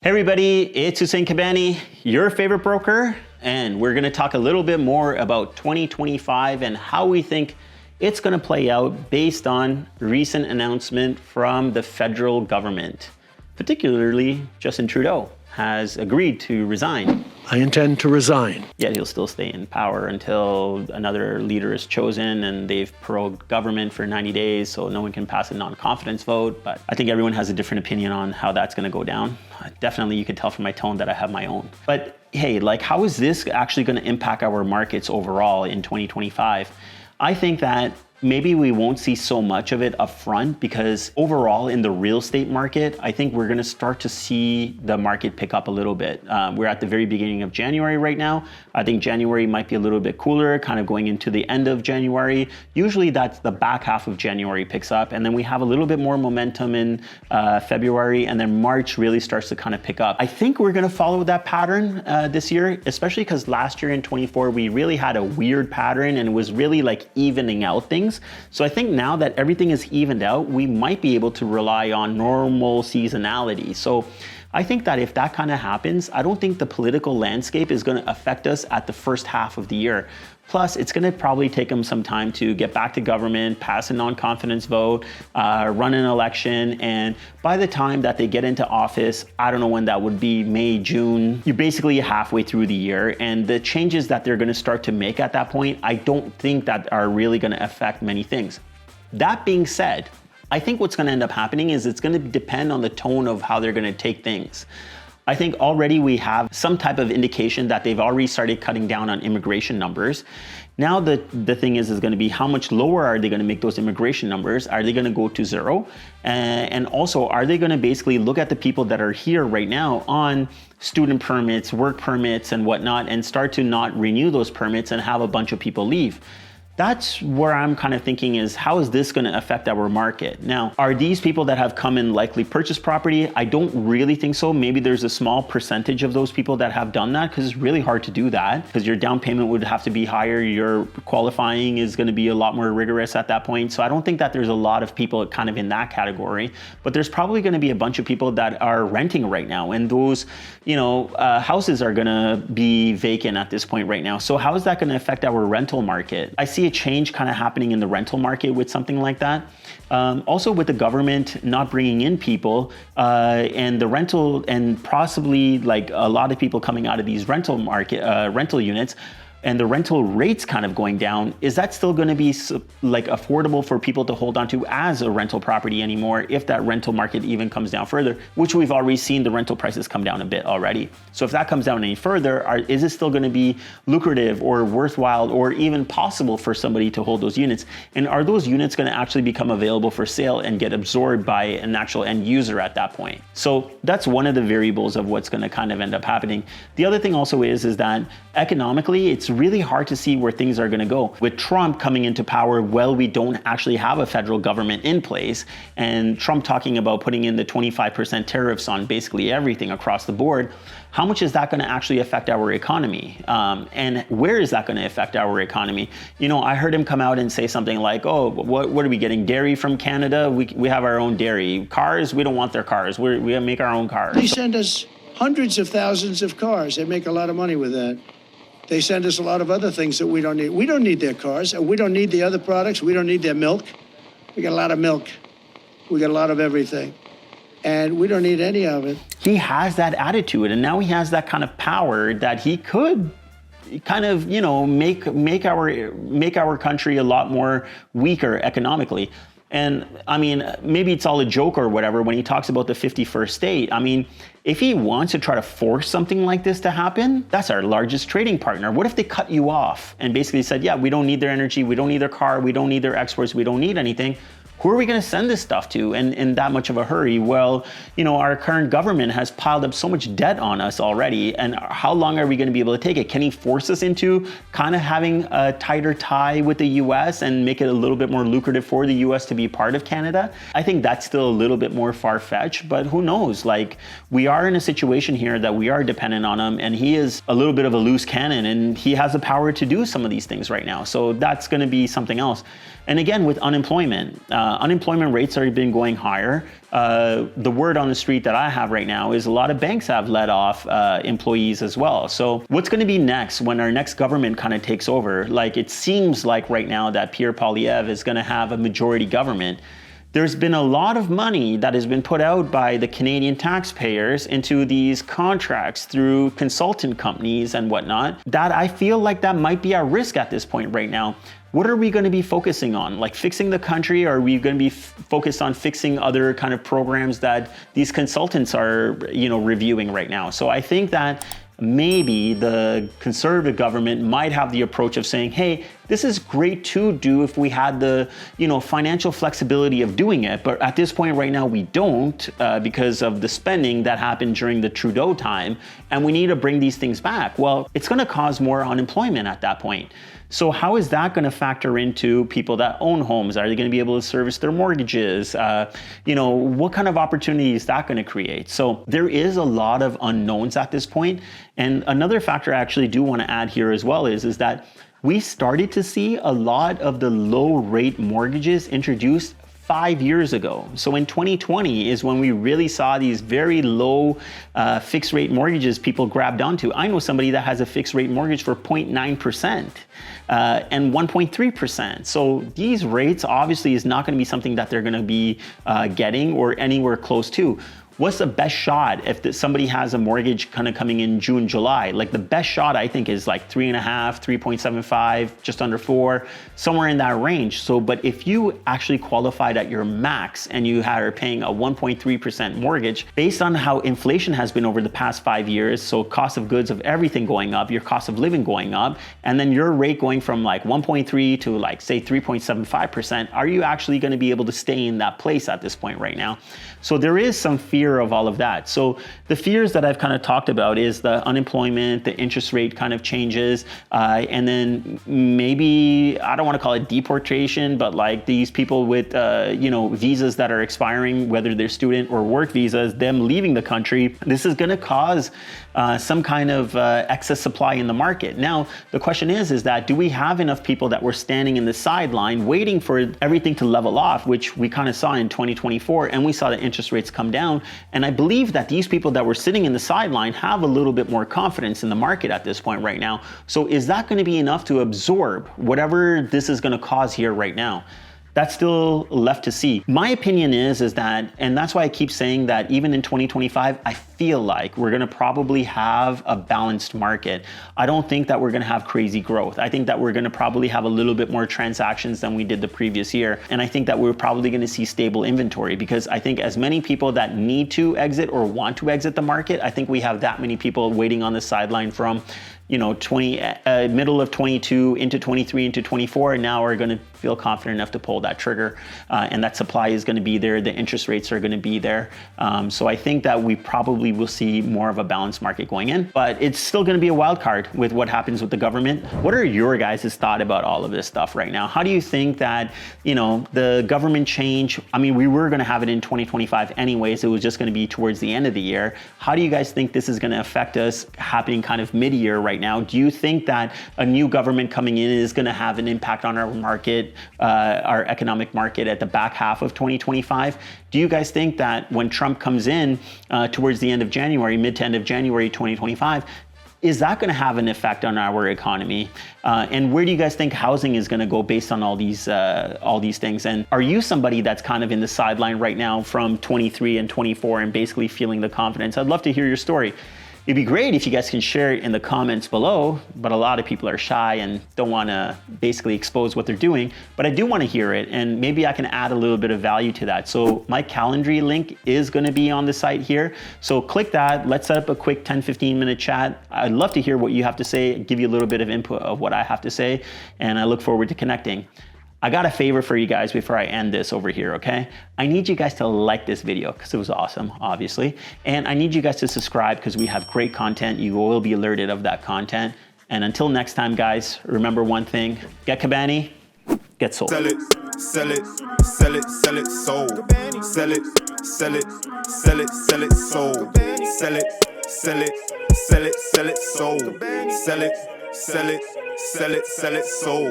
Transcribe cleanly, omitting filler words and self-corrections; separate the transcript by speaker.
Speaker 1: Hey everybody, it's Hussein Kabani, your favorite broker, and we're going to talk a little bit more about 2025 and how we think it's going to play out based on recent announcement from the federal government. Particularly, Justin Trudeau has agreed to resign.
Speaker 2: I intend to resign.
Speaker 1: Yet he'll still stay in power until another leader is chosen and they've prorogued government for 90 days, so no one can pass a non-confidence vote. But I think everyone has a different opinion on how that's going to go down. Definitely, you can tell from my tone that I have my own. But hey, how is this actually going to impact our markets overall in 2025? I think that maybe we won't see so much of it up front because overall in the real estate market, I think we're going to start to see the market pick up a little bit. We're at the very beginning of January right now. I think January might be a little bit cooler, kind of going into the end of January. Usually that's the back half of January picks up, and then we have a little bit more momentum in February, and then March really starts to kind of pick up. I think we're going to follow that pattern this year, especially because last year in 24, we really had a weird pattern and it was really like evening out things. So I think now that everything is evened out, we might be able to rely on normal seasonality. So I think that if that kind of happens, I don't think the political landscape is going to affect us at the first half of the year. Plus, it's going to probably take them some time to get back to government, pass a non-confidence vote, run an election. And by the time that they get into office, I don't know when that would be, May, June, you're basically halfway through the year. And the changes that they're going to start to make at that point, I don't think that are really going to affect many things. That being said, I think what's going to end up happening is it's going to depend on the tone of how they're going to take things. I think already we have some type of indication that they've already started cutting down on immigration numbers. Now the thing is going to be how much lower are they going to make those immigration numbers? Are they going to go to zero? And also, are they going to basically look at the people that are here right now on student permits, work permits and whatnot, and start to not renew those permits and have a bunch of people leave? That's where I'm kind of thinking is, how is this going to affect our market? Now, are these people that have come and likely purchased property? I don't really think so. Maybe there's a small percentage of those people that have done that, because it's really hard to do that because your down payment would have to be higher. Your qualifying is going to be a lot more rigorous at that point. So I don't think that there's a lot of people kind of in that category, but there's probably going to be a bunch of people that are renting right now. And those, houses are going to be vacant at this point right now. So how is that going to affect our rental market? I see a change kind of happening in the rental market with something like that. Also with the government not bringing in people and the rental, and possibly like a lot of people coming out of these rental units, and the rental rates kind of going down, is that still going to be like affordable for people to hold on to as a rental property anymore if that rental market even comes down further, which we've already seen the rental prices come down a bit already. So if that comes down any further, is it still going to be lucrative or worthwhile or even possible for somebody to hold those units? And are those units going to actually become available for sale and get absorbed by an actual end user at that point? So that's one of the variables of what's going to kind of end up happening. The other thing also is that economically, it's really hard to see where things are going to go. With Trump coming into power, we don't actually have a federal government in place, and Trump talking about putting in the 25% tariffs on basically everything across the board, how much is that going to actually affect our economy? And where is that going to affect our economy? I heard him come out and say something like, oh, what are we getting? Dairy from Canada? We have our own dairy. Cars, we don't want their cars. We make our own cars.
Speaker 2: They send us hundreds of thousands of cars. They make a lot of money with that. They send us a lot of other things that we don't need. We don't need their cars, and we don't need the other products. We don't need their milk. We got a lot of milk. We got a lot of everything. And we don't need any of it.
Speaker 1: He has that attitude, and now he has that kind of power that he could kind of, make our country a lot more weaker economically. And I mean, maybe it's all a joke or whatever when he talks about the 51st state. I mean, if he wants to try to force something like this to happen, that's our largest trading partner. What if they cut you off and basically said, yeah, we don't need their energy, we don't need their car, we don't need their exports, we don't need anything? Who are we going to send this stuff to in that much of a hurry? Well, our current government has piled up so much debt on us already. And how long are we going to be able to take it? Can he force us into kind of having a tighter tie with the US and make it a little bit more lucrative for the US to be part of Canada? I think that's still a little bit more far-fetched, but who knows? We are in a situation here that we are dependent on him, and he is a little bit of a loose cannon, and he has the power to do some of these things right now. So that's going to be something else. And again, with unemployment, unemployment rates have been going higher. The word on the street that I have right now is a lot of banks have let off employees as well. So what's going to be next when our next government kind of takes over? Like, it seems like right now that Pierre Poilievre is going to have a majority government. There's been a lot of money that has been put out by the Canadian taxpayers into these contracts through consultant companies and whatnot, that I feel like that might be at risk at this point right now. What are we going to be focusing on? Like fixing the country? Or are we going to be focused on fixing other kind of programs that these consultants are, reviewing right now? So I think that maybe the Conservative government might have the approach of saying, hey, this is great to do if we had the, financial flexibility of doing it. But at this point right now, we don't because of the spending that happened during the Trudeau time. And we need to bring these things back. Well, it's going to cause more unemployment at that point. So how is that going to factor into people that own homes? Are they going to be able to service their mortgages? What kind of opportunity is that going to create? So there is a lot of unknowns at this point. And another factor I actually do want to add here as well is that we started to see a lot of the low rate mortgages introduced 5 years ago. So in 2020 is when we really saw these very low fixed rate mortgages people grabbed onto. I know somebody that has a fixed rate mortgage for 0.9% and 1.3%. So these rates obviously is not going to be something that they're going to be getting or anywhere close to. What's the best shot if somebody has a mortgage kind of coming in June, July? Like the best shot I think is like 3.5, 3.75, just under 4, somewhere in that range. So, but if you actually qualified at your max and you are paying a 1.3% mortgage, based on how inflation has been over the past 5 years, so cost of goods of everything going up, your cost of living going up, and then your rate going from like 1.3 to like say 3.75%, are you actually going to be able to stay in that place at this point right now? So there is some fear of all of that. So the fears that I've kind of talked about is the unemployment, the interest rate kind of changes, and then maybe, I don't want to call it deportation, but like these people with, visas that are expiring, whether they're student or work visas, them leaving the country. This is going to cause some kind of excess supply in the market. Now, the question is that do we have enough people that were standing in the sideline waiting for everything to level off, which we kind of saw in 2024, and we saw the interest rates come down. And I believe that these people that were sitting in the sideline have a little bit more confidence in the market at this point right now. So is that going to be enough to absorb whatever this is going to cause here right now? That's still left to see. My opinion is that, and that's why I keep saying that even in 2025, I feel like we're gonna probably have a balanced market. I don't think that we're gonna have crazy growth. I think that we're gonna probably have a little bit more transactions than we did the previous year. And I think that we're probably gonna see stable inventory because I think as many people that need to exit or want to exit the market, I think we have that many people waiting on the sideline from middle of 22 into 23 into 24, and now we're going to feel confident enough to pull that trigger, and that supply is going to be there, the interest rates are going to be there. So I think that we probably will see more of a balanced market going in, but it's still going to be a wild card with what happens with the government. What are your guys' thoughts about all of this stuff right now? How do you think that, the government change, we were going to have it in 2025 anyways, it was just going to be towards the end of the year. How do you guys think this is going to affect us happening kind of mid-year right now? Do you think that a new government coming in is going to have an impact on our market, our economic market at the back half of 2025? Do you guys think that when Trump comes in towards the end of January, mid to end of January 2025, is that going to have an effect on our economy? And where do you guys think housing is going to go based on all these things? And are you somebody that's kind of in the sideline right now from 23 and 24 and basically feeling the confidence? I'd love to hear your story. It'd be great if you guys can share it in the comments below, but a lot of people are shy and don't want to basically expose what they're doing, but I do want to hear it, and maybe I can add a little bit of value to that. So my Calendly link is going to be on the site here. So click that. Let's set up a quick 10-15 minute chat. I'd love to hear what you have to say, give you a little bit of input of what I have to say, and I look forward to connecting. I got a favor for you guys before I end this over here, okay? I need you guys to like this video because it was awesome, obviously. And I need you guys to subscribe because we have great content. You will be alerted of that content. And until next time, guys, remember one thing, get Cabani, get sold.
Speaker 3: Sell it, sell it, sell it, sell it, sold. Sell it, sell it, sell it, sell it, sold. Sell it, sell it, sell it, sell it, sold. Sell it, sell it, sell it, sell it, sold.